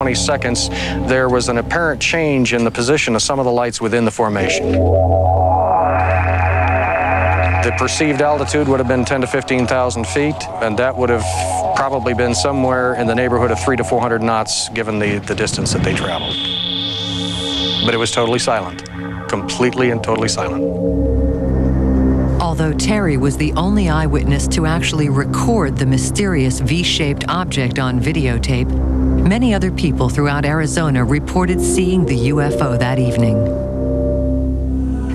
20 seconds, there was an apparent change in the position of some of the lights within the formation. The perceived altitude would have been 10 to 15,000 feet, and that would have probably been somewhere in the neighborhood of 300 to 400 knots, given the distance that they traveled. But it was totally silent, completely and totally silent. Although Terry was the only eyewitness to actually record the mysterious V-shaped object on videotape, many other people throughout Arizona reported seeing the UFO that evening.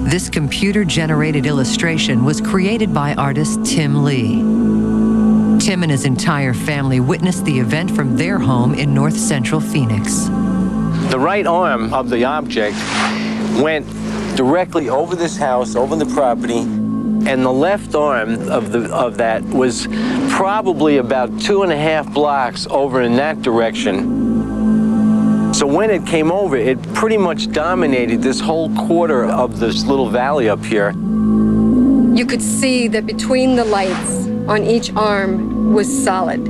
This computer-generated illustration was created by artist Tim Lee. Tim and his entire family witnessed the event from their home in north central Phoenix. The right arm of the object went directly over this house, over the property, and the left arm of that was probably about 2.5 blocks over in that direction. So when it came over, it pretty much dominated this whole quarter of this little valley up here. You could see that between the lights on each arm was solid.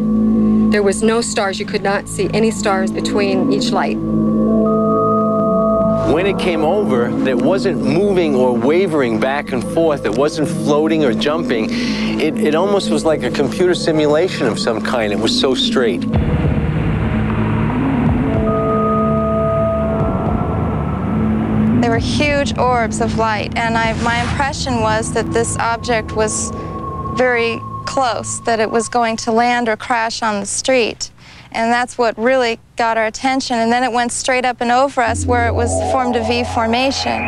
There was no stars. You could not see any stars between each light. When it came over, it wasn't moving or wavering back and forth. It wasn't floating or jumping. It almost was like a computer simulation of some kind. It was so straight. There were huge orbs of light, and my impression was that this object was very close, that it was going to land or crash on the street. And that's what really got our attention. And then it went straight up and over us where it was formed a V formation.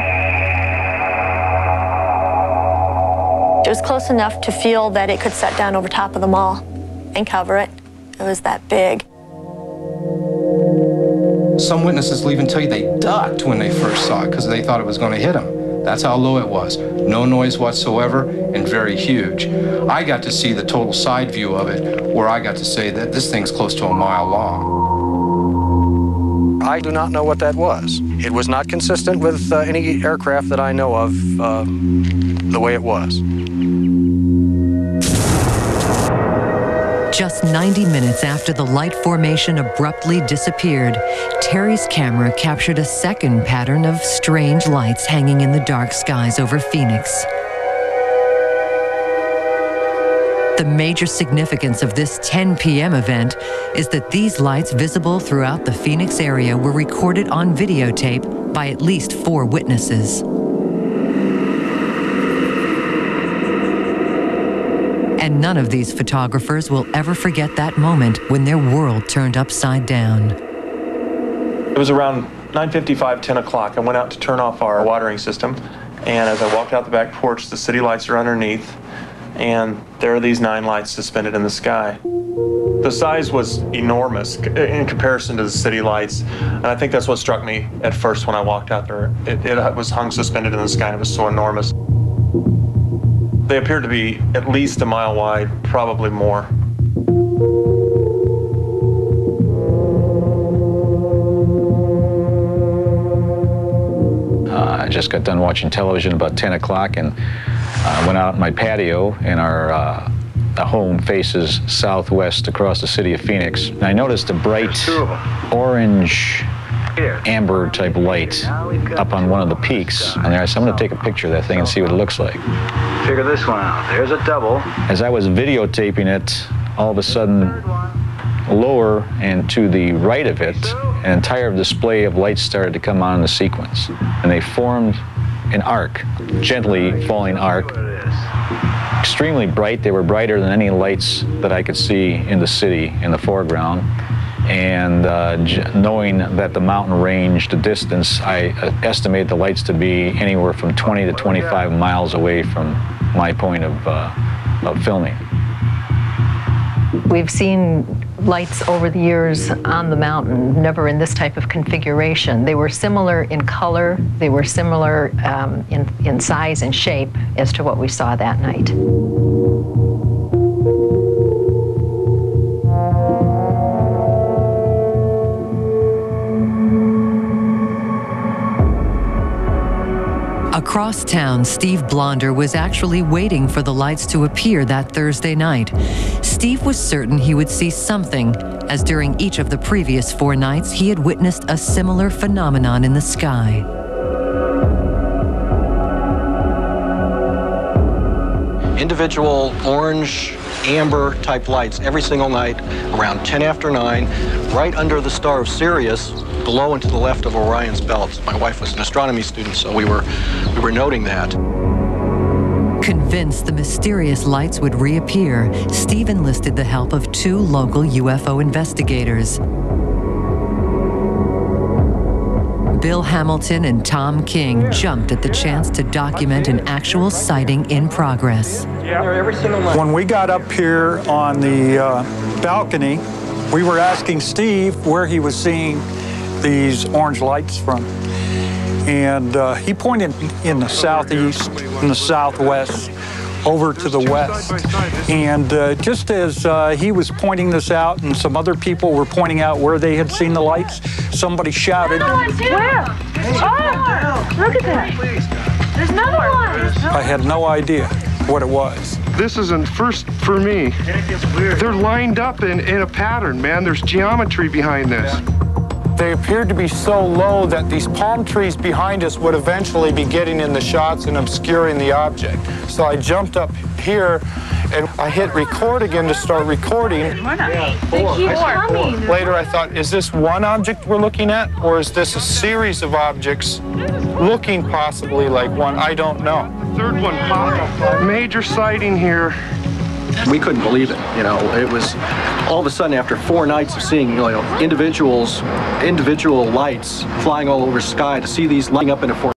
It was close enough to feel that it could set down over top of the mall and cover it. It was that big. Some witnesses will even tell you they ducked when they first saw it because they thought it was going to hit them. That's how low it was. No noise whatsoever and very huge. I got to see the total side view of it, where I got to say that this thing's close to a mile long. I do not know what that was. It was not consistent with any aircraft that I know of the way it was. Just 90 minutes after the light formation abruptly disappeared, Terry's camera captured a second pattern of strange lights hanging in the dark skies over Phoenix. The major significance of this 10 p.m. event is that these lights visible throughout the Phoenix area were recorded on videotape by at least 4 witnesses. And none of these photographers will ever forget that moment when their world turned upside down. It was around 9:55, 10 o'clock. I went out to turn off our watering system, and as I walked out the back porch, the city lights are underneath, and there are these 9 lights suspended in the sky. The size was enormous in comparison to the city lights, and I think that's what struck me at first when I walked out there. It was hung suspended in the sky, and it was so enormous. They appeared to be at least a mile wide, probably more. I just got done watching television about 10 o'clock and went out on my patio, and our home faces southwest across the city of Phoenix. And I noticed a bright orange amber type light up on one of the peaks. And I said, I'm going to take a picture of that thing and see what it looks like. Figure this one out. There's a double. As I was videotaping it, all of a sudden, lower and to the right of it, an entire display of lights started to come on in the sequence. And they formed an arc, gently falling arc. Extremely bright. They were brighter than any lights that I could see in the city in the foreground. And knowing that the mountain range, the distance, I estimate the lights to be anywhere from 20 to 25 miles away from my point of filming. We've seen lights over the years on the mountain, never in this type of configuration. They were similar in color, they were similar in size and shape as to what we saw that night. Across town, Steve Blonder was actually waiting for the lights to appear that Thursday night. Steve was certain he would see something as during each of the previous 4 nights he had witnessed a similar phenomenon in the sky. Individual orange, amber type lights every single night around 10 after 9, right under the star of Sirius, below and to the left of Orion's belt. My wife was an astronomy student, so we were noting that. Convinced the mysterious lights would reappear, Steve enlisted the help of 2 local UFO investigators. Bill Hamilton and Tom King jumped at the chance to document an actual sighting in progress. When we got up here on the balcony, we were asking Steve where he was seeing these orange lights from. And he pointed in the southeast, in the southwest, over to the west. And just as he was pointing this out and some other people were pointing out where they had seen the lights, somebody shouted. Where? Oh, look at that. There's another one. I had no idea what it was. This isn't first for me. They're lined up in a pattern, man. There's geometry behind this. They appeared to be so low that these palm trees behind us would eventually be getting in the shots and obscuring the object. So I jumped up here and I hit record again to start recording. Later I thought, is this one object we're looking at, or is this a series of objects looking possibly like one? I don't know. The third one popped up. Major sighting here. We couldn't believe it. You know, it was all of a sudden after 4 nights of seeing, individual lights flying all over the sky, to see these lighting up in a